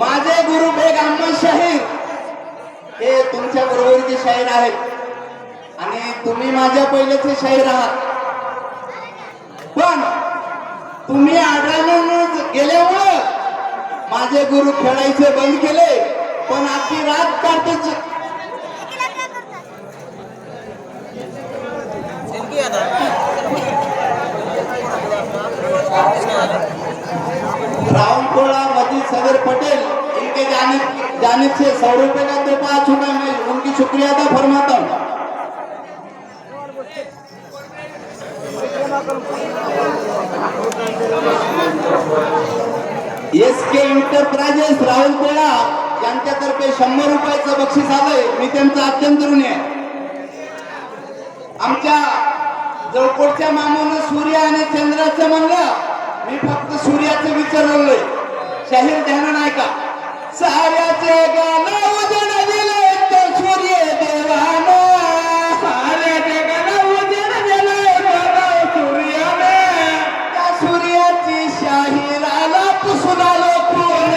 माझे गुरु बेग अहमद शाहीर हे तुमच्या बरोबरचे शाहीर आहेत आणि तुम्ही माझ्या पहिलेचे शाहीर आहात. पण तुम्ही आढळून गेल्यामुळं माझे गुरु खेळायचे बंद केले. पण आखी रात काढतोच. रावणकोला मजीद सदर पटेल इनके जानिब से 100 रुपए का तोहफा आ चुका है. मैं उनकी शुक्रिया अदा फरमाता हूँ. एसके एंटरप्राइजेस रावणकोला यांच्यातर्फे 100 रुपयाचं बक्षीस आलंय. मी त्यांचा अत्यंत ऋणी आहे. आमच्या जवळच्या मामानं सूर्य आणि चंद्राचं म्हणलं. मी फक्त सूर्याचं विचारलोय. शाहीर ध्यान नाही का? साऱ्याचे गाणं उजळ दिले तो सूर्य देवानं. साऱ्याचे गाणं उजळ दिले तो सूर्यानं. त्या सूर्याची शाहिराला पुसून आलो कोण.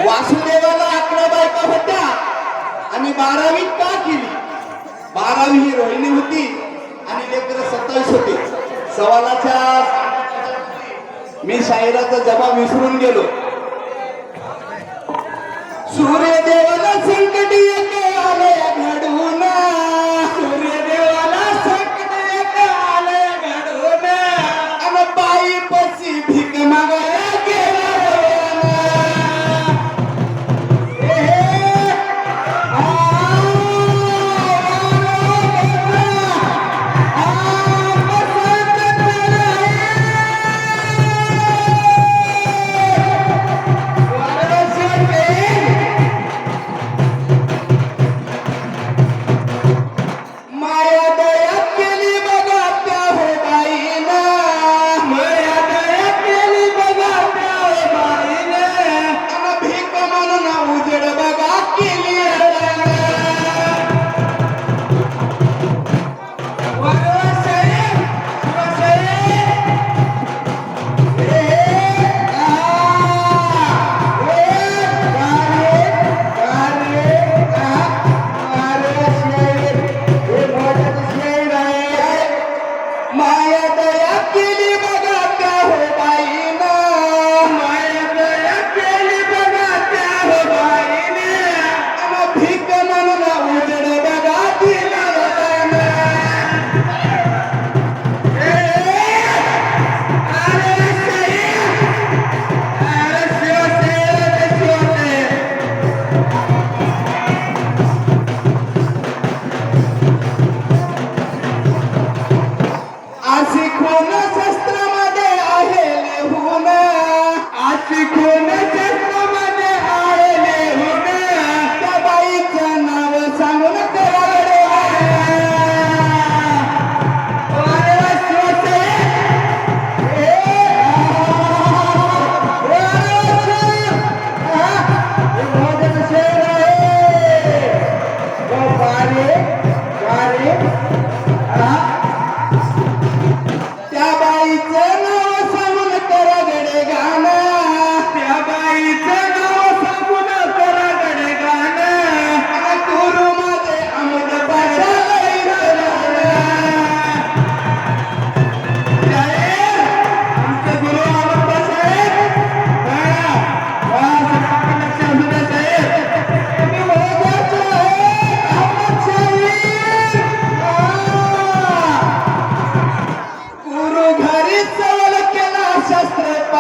वासुदेवाला 11 बायका होत्या आणि 12वी का केली? 12वी ही रोहिणी होती आणि लेकरं 27 होते. सवालाच्या मी शाहिराचा जबाब विसरून गेलो. सूर्यदेवाला संकट एक आले घडवून. सूर्यदेवाला संकट एक आले घडवून. आणि बाई पसी भीक मागायला गेला.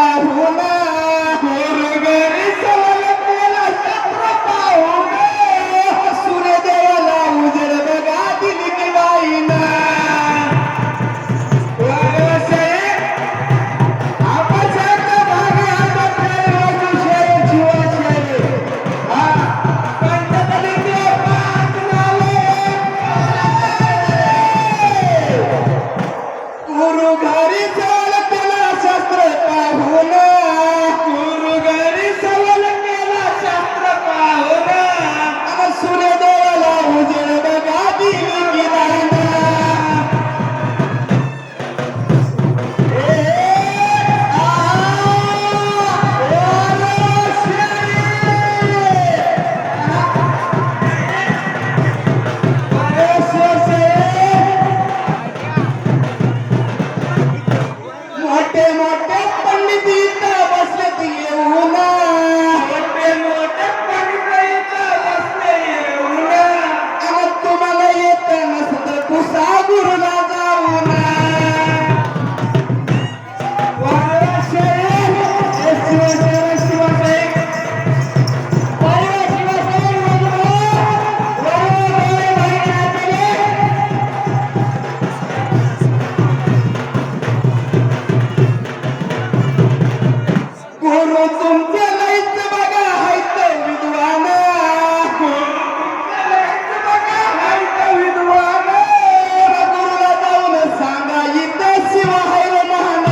पाहून घरी सवल केला शास्त्र पाहून सूर्यदेवाला उजेड बघा दिली की बाईनं गुरु घरी सवल केला शास्त्र पाहून गुरु घरी सवल केला शास्त्र पाहून आणि सूर्यदेवाला उजेड बघा दिली की बाईनं मोठे मोठे पंडित इथं बसलेत येऊन मोठे मोठे पंडित इथं बसले येऊन आणि तुम्हाला येत नसतं पुसा गुरुला जाऊन गुरु तुमचे लईच बघा हायत विद्वान विद्वान गुरुला जाऊन सांगा इथं शिव हाय रे महान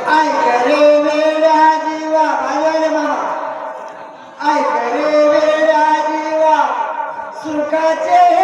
आय करे वेड्या जीवा आले मामा आय करे वेड्या जीवा सुखाचे